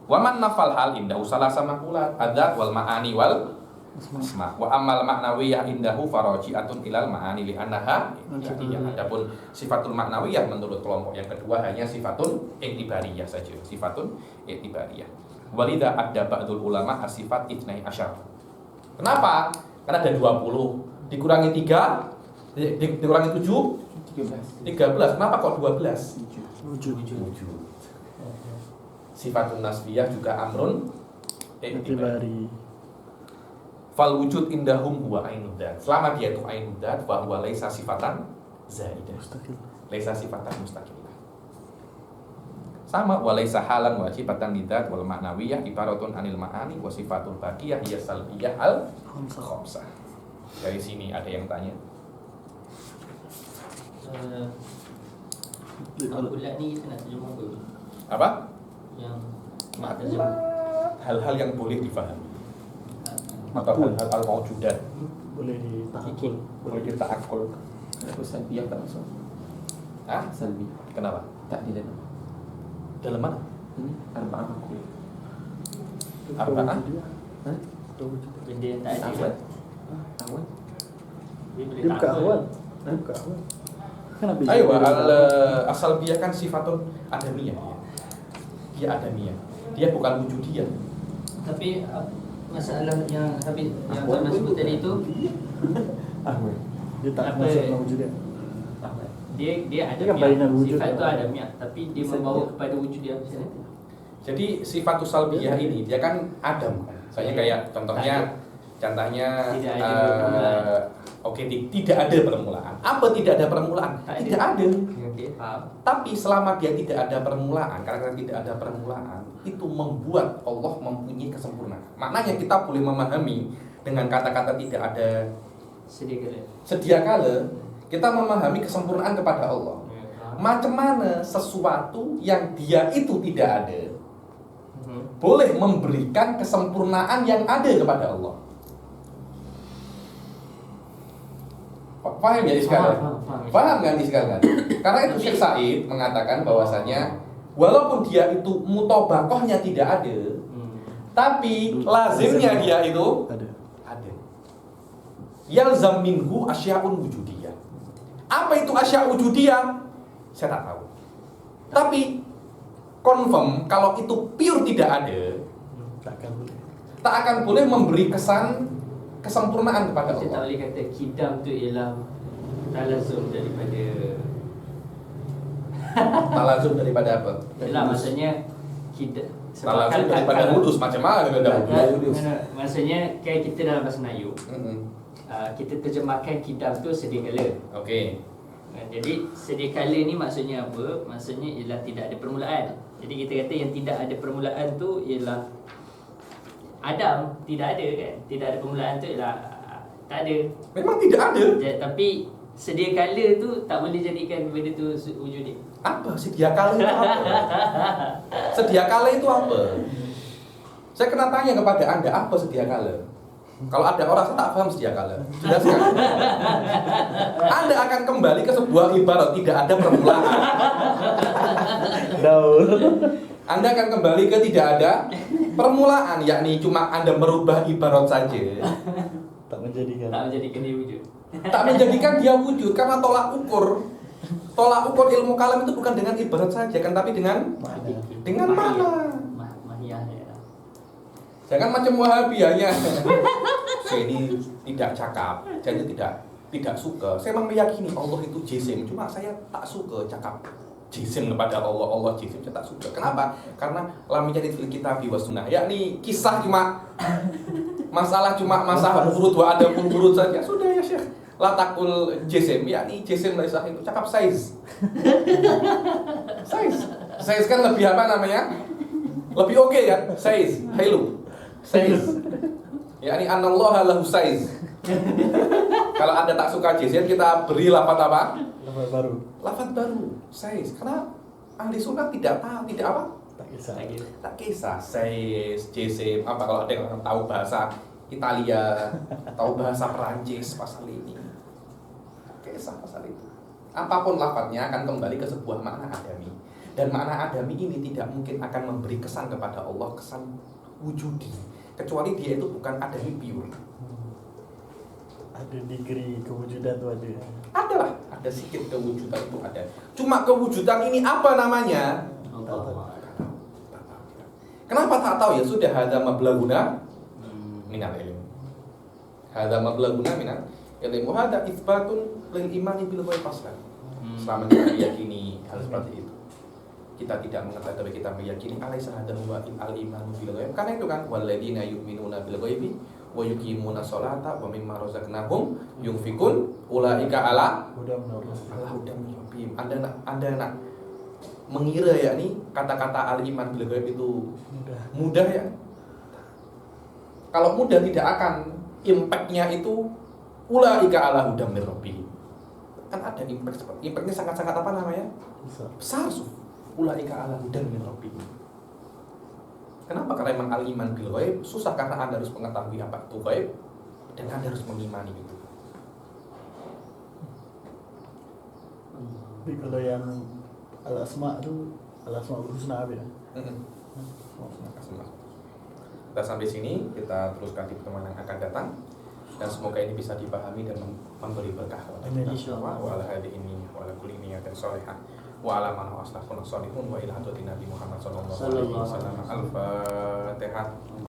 Wa man nafal hal indahu salasa maqulat adzat wal ma'ani wal asma. Wa amal ma'nawiyah indahu faraji'atun ilal ma'ani li annaha i'tibariyah. Adapun sifatul ma'nawiyah menurut kelompok yang kedua hanya sifatun i'tibariyah saja, sifatun i'tibariyah. Walidha adda ba'dul ulama as-sifat 12. Kenapa? Karena ada 20 dikurangi 3 dikurangi 7 13. Kenapa kok 12? Wujud. Sifatun nasbiyah juga amrun i'tibari. Fal wujud indahum huwa ainud dzat. Selama dia itu ainud dzat fa huwa laisa sifatan zaidah. Laisa sifatan mustaqillah. Sama wa laisa halan wajibatan lidzat wal ma'nawiyah ibaratun anil ma'ani wa sifatul baqiyah hiya salbiyah al khamsah. Dari sini ada yang tanya. Al-Qulat ni kita nak terjemah Apa? yang Hal-hal yang boleh difahami atau hal-hal al-mawjudat boleh ditakul, boleh ditakul. Aku salbiyah tak masuk. Hah? Salbi. Kenapa? Tak di dalam. Dalam mana? Ini arba'ah aku. Arba'ah? Hah? benda yang tak ada. Awal. Awal. Dia boleh Dia buka takul. awal. Dia buka awal. Kan habis. Ayo, asal dia kan sifatun adamiyah dia. Dia adamiyah. Dia bukan wujudiyah. Tapi masalah yang habis yang zaman sebut tadi itu Awal. Dia tak Apa- masuk dalam wujud dia. dia ada Dia kan bainal wujud sifat tu lah. adamiah, tapi dia Bisa membawa dia. kepada wujud dia macam mana? Jadi sifatus salbiyah ini dia kan adam kan. Soalnya kayak contohnya Tidak ada permulaan. oke, tidak ada permulaan. Apa tidak ada permulaan? Tak ada. Tidak ada. Okey, faham. Tapi selama dia tidak ada permulaan, karena tidak ada permulaan, itu membuat Allah mempunyai kesempurnaan. Maknanya kita boleh memahami dengan kata-kata tidak ada sedia kala, kita memahami kesempurnaan kepada Allah. Macam mana sesuatu yang dia itu tidak ada boleh memberikan kesempurnaan yang ada kepada Allah. Paham ya sekalian? Paham kan sekalian? Karena itu Syekh Said mengatakan bahwasanya walaupun dia itu mutobakohnya tidak ada, tapi lazimnya dia itu Ada. ada. Yalzam minhu asyaun wujudiyah. Apa itu asya wujudiyah? Saya tak tahu. Tapi confirm kalau itu pure tidak ada, Takkan boleh. tak akan boleh memberi kesan kesempurnaan kepada Kita tak Allah. boleh kata kidam tu ialah talazum daripada Talazum daripada apa? Yalah maksudnya kidam Talazum daripada wudus macam mana daripada wudus? Maksudnya kayak kita dalam bahasa Melayu Mm-mm. kita terjemahkan kidam tu sedia kala. Okey. Jadi sedia kala ni maksudnya apa? Maksudnya ialah tidak ada permulaan. Jadi kita kata yang tidak ada permulaan tu ialah Adam, tidak ada kan? Tidak ada permulaan tu ialah tak ada. Memang tidak ada. Tapi sedia kala tu tak boleh jadikan benda tu wujud dia. Apa sedia kala itu apa? Sedia kala itu apa? Saya kena tanya kepada Anda, apa sedia kala? Kalau ada orang saya tak paham sedia kala. Jelaskan. Anda akan kembali ke sebuah ibarat tidak ada permulaan. Daul. Anda akan kembali ke tidak ada permulaan, yakni cuma Anda merubah ibarat saja. Tak menjadikan. Tak menjadikan dia wujud. Tak menjadikan dia wujud karena tolak ukur ilmu kalam itu bukan dengan ibarat saja kan, tapi dengan mana? Mahiyah dia. Jangan macam Wahabiyahnya. Saya ini tidak cakap, saya tidak suka. Saya memang meyakini Allah itu jisim, cuma saya tak suka cakap jisim kepada Allah. Allah jisim saya tak suka. Kenapa? Karena lam yajid fil kitabi was sunnah. Yakni kisah cuma masalah urut wa ada urut saja. Sudah ya Syekh. La takul jisim, yakni jisim laisa itu cakap size. Size kan lebih apa namanya? Lebih oke kan? Size, hello. Size. Yakni anallaha lahu size. Kalau Anda tak suka jisim, kita beri lafaz apa? Lafaz baru. Lafaz baru, size. Karena ahli sunnah tidak tahu, tidak apa? Tak kisah. Tak kisah size, jisim, apa kalau ada yang tahu bahasa Italia, tahu bahasa Perancis pasal ini. Kisah pasal itu. Apapun lafadznya akan kembali ke sebuah makna adami. Dan makna adami ini tidak mungkin akan memberi kesan kepada Allah, kesan wujudi, kecuali dia itu bukan adami pure. Ada degree kewujudan tu ada. Adalah, ada sedikit kewujudan itu ada. Cuma kewujudan ini apa namanya? Kenapa tak tahu? Ya sudah, hadza mablaguna minal ilm. Hadza mablaguna minal ilm. Wa hadza itsbatun lil imani bil ghaib aslan. Selama kita meyakini hal seperti itu, kita tidak mengetahui tapi kita meyakini alaisa hadza huwa al imanu bil ghaib. Karena itu kan walladzina yu'minuna bil ghaibi wa yuqimuna sholata wa mimma razaqnahum yunfikun ulaika ala Udah menurut. Allah udah menyebim. Anda nak mengira ya nih kata-kata al iman bil ghaib itu mudah ya? Kalau mudah tidak akan impact-nya itu ulaika ala hudam mir rabbihim. Kan ada impact seperti impact-nya sangat-sangat apa namanya? Besar. Ulaika ala hudam mir rabbihim. Kenapa? Karena memang al iman bil ghaib susah karena Anda harus mengetahui apa itu ghaib dan Anda harus mengimani itu. Tapi kalau yang al-asma tu al-asmaul husna apa ya? Kita sampai sini, kita teruskan di pertemuan yang akan datang dan semoga ini bisa dipahami dan memberi berkah kepada Amin. kita semua. Wa ala hadhihi wa ala kulli niyatin shalihah wa ala man aslahun shalihun wa ila hadratin Nabi Muhammad sallallahu alaihi wasallam. Al-Fatihah.